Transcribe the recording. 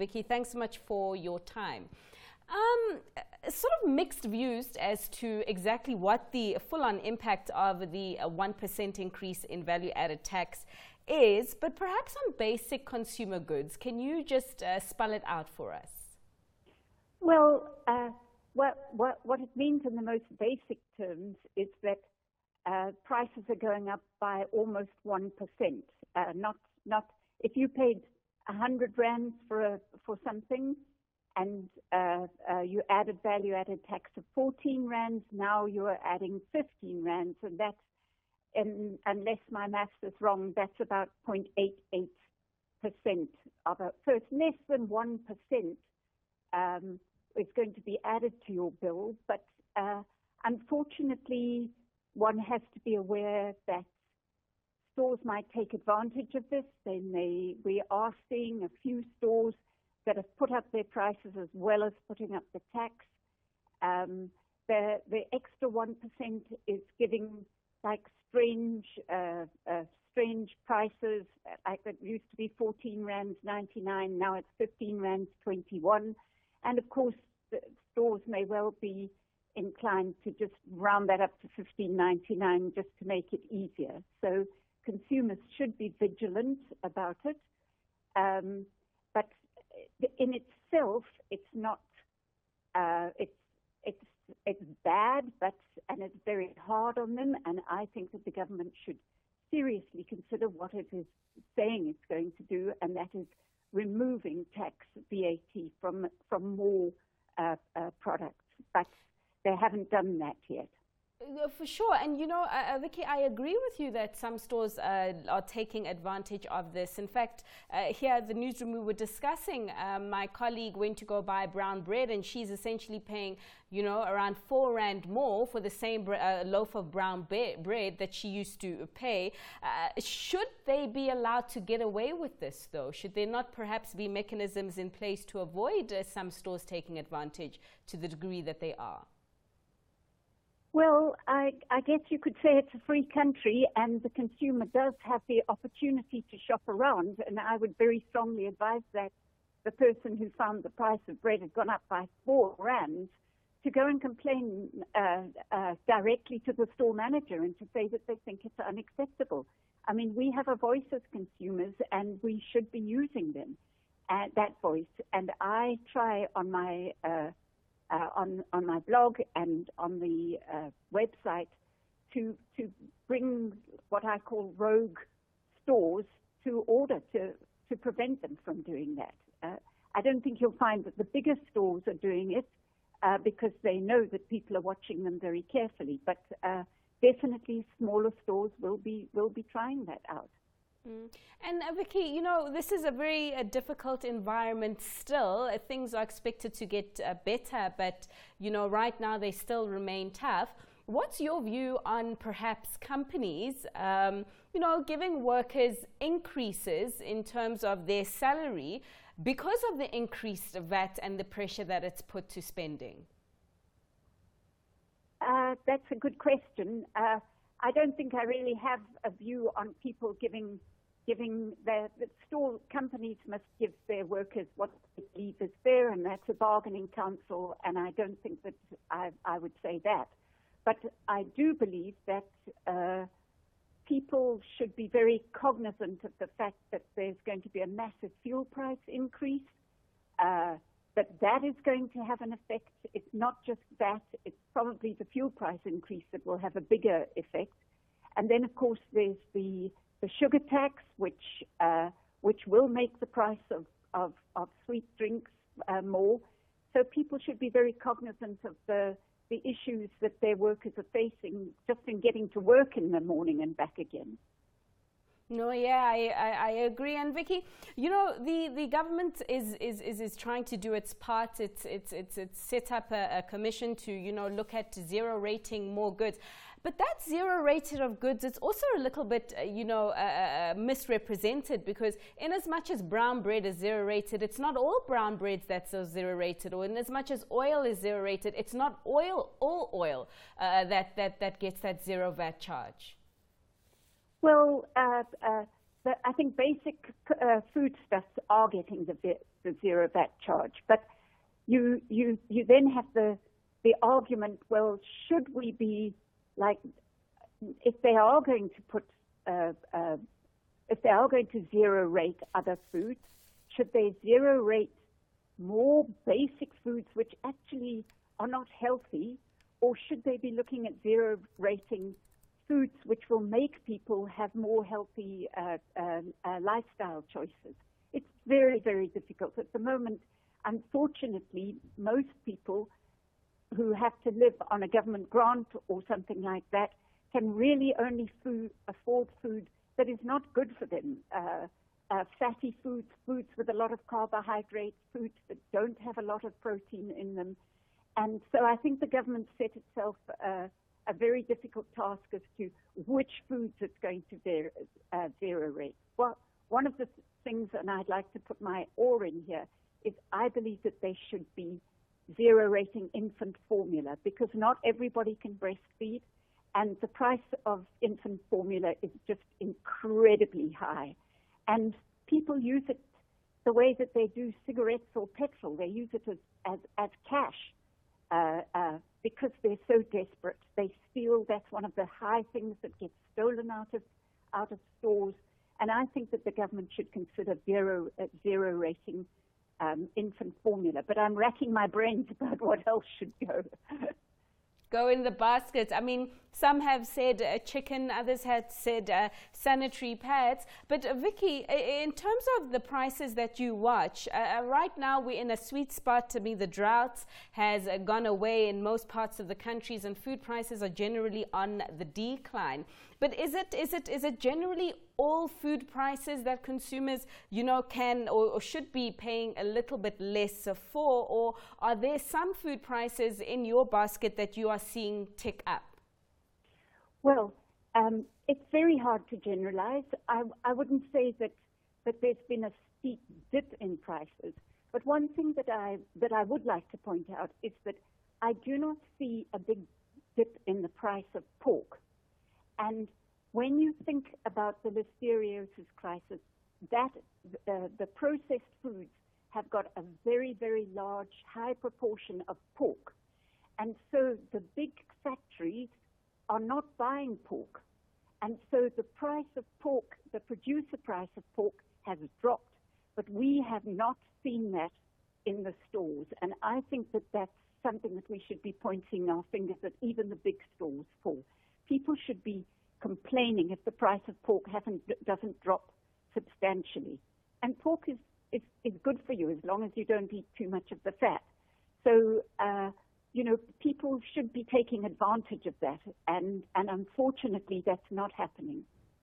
Viccy, thanks so much for your time. Sort of mixed views as to exactly what the full-on impact of the 1% increase in value-added tax is, but perhaps on basic consumer goods. Can you just spell it out for us? Well, what it means in the most basic terms is that prices are going up by almost 1%. Not if you paid 100 rands for something, and you added value-added tax of 14 rands, now you are adding 15 rands, and that's, unless my maths is wrong, that's about 0.88% of it. So it's less than 1% is going to be added to your bill, but unfortunately, one has to be aware that stores might take advantage of this. We are seeing a few stores that have put up their prices as well as putting up the tax. The extra 1% is giving like strange prices. Like it used to be 14 rands 99, now it's 15 rands 21. And of course, the stores may well be inclined to just round that up to 15.99 just to make it easier. So consumers should be vigilant about it. But in itself, it's not. It's bad, and it's very hard on them. And I think that the government should seriously consider what it is saying it's going to do, and that is removing tax VAT from more products. But they haven't done that yet. For sure. And, you know, Viccy, I agree with you that some stores are taking advantage of this. In fact, here at the newsroom, we were discussing, my colleague went to go buy brown bread, and she's essentially paying, you know, around 4 rand more for the same loaf of brown bread that she used to pay. Should they be allowed to get away with this, though? Should there not perhaps be mechanisms in place to avoid some stores taking advantage to the degree that they are? Well, I guess you could say it's a free country, and the consumer does have the opportunity to shop around, and I would very strongly advise that the person who found the price of bread had gone up by 4 rands to go and complain directly to the store manager and to say that they think it's unacceptable. I mean, we have a voice as consumers, and we should be using them, that voice. And I try on my on my blog and on the website to bring what I call rogue stores to order to prevent them from doing that. I don't think you'll find that the bigger stores are doing it because they know that people are watching them very carefully. But definitely smaller stores will be trying that out. And Viccy, you know, this is a very difficult environment still. Things are expected to get better, but, you know, right now they still remain tough. What's your view on perhaps companies, you know, giving workers increases in terms of their salary because of the increased VAT and the pressure that it's put to spending? That's a good question. I don't think I really have a view on people giving the store companies must give their workers what they believe is fair, and that's a bargaining council, and I don't think that I would say that. But I do believe that people should be very cognizant of the fact that there's going to be a massive fuel price increase, that is going to have an effect. It's not just that, it's probably the fuel price increase that will have a bigger effect. And then, of course, there's the sugar tax, which will make the price of sweet drinks more. So people should be very cognizant of the issues that their workers are facing just in getting to work in the morning and back again. No, yeah, I agree. And Viccy, you know, the government is trying to do its part. It's set up a commission to, you know, look at zero rating more goods. But that zero rated of goods, it's also a little bit, you know, misrepresented, because in as much as brown bread is zero rated, it's not all brown breads that's zero rated. Or in as much as oil is zero rated, it's not all oil that gets that zero VAT charge. Well, I think basic foodstuffs are getting the the zero VAT charge. But you then have the argument, well, should we be like, if they are going to put, if they are going to zero rate other foods, should they zero rate more basic foods which actually are not healthy, or should they be looking at zero rating foods which will make people have more healthy lifestyle choices? It's very, very difficult. At the moment, unfortunately, most people who have to live on a government grant or something like that can really only afford food that is not good for them. Fatty foods, foods with a lot of carbohydrates, foods that don't have a lot of protein in them. And so I think the government set itself a very difficult task as to which foods it's going to zero rate. Well, one of the things, and I'd like to put my oar in here, is I believe that they should be zero rating infant formula, because not everybody can breastfeed, and the price of infant formula is just incredibly high. And people use it the way that they do cigarettes or petrol. They use it as cash because they're so desperate. They steal. That's one of the high things that gets stolen out of stores. And I think that the government should consider zero rating infant formula. But I'm racking my brains about what else should go. Go in the basket. I mean, some have said chicken, others have said sanitary pads. But Viccy, in terms of the prices that you watch, right now we're in a sweet spot. To me, the drought has gone away in most parts of the countries, and food prices are generally on the decline. But is it generally all food prices that consumers, can or should be paying a little bit less for, or are there some food prices in your basket that you are seeing tick up? Well, it's very hard to generalize. I wouldn't say that there's been a steep dip in prices. But one thing that I would like to point out is that I do not see a big dip in the price of pork. And when you think about the listeriosis crisis, that the processed foods have got a very, very large, high proportion of pork. And so the big factories are not buying pork. And so the price of pork, the producer price of pork, has dropped. But we have not seen that in the stores. And I think that that's something that we should be pointing our fingers at, even the big stores for. People should be complaining if the price of pork doesn't drop substantially. And pork is good for you as long as you don't eat too much of the fat. So, people should be taking advantage of that. And unfortunately, that's not happening.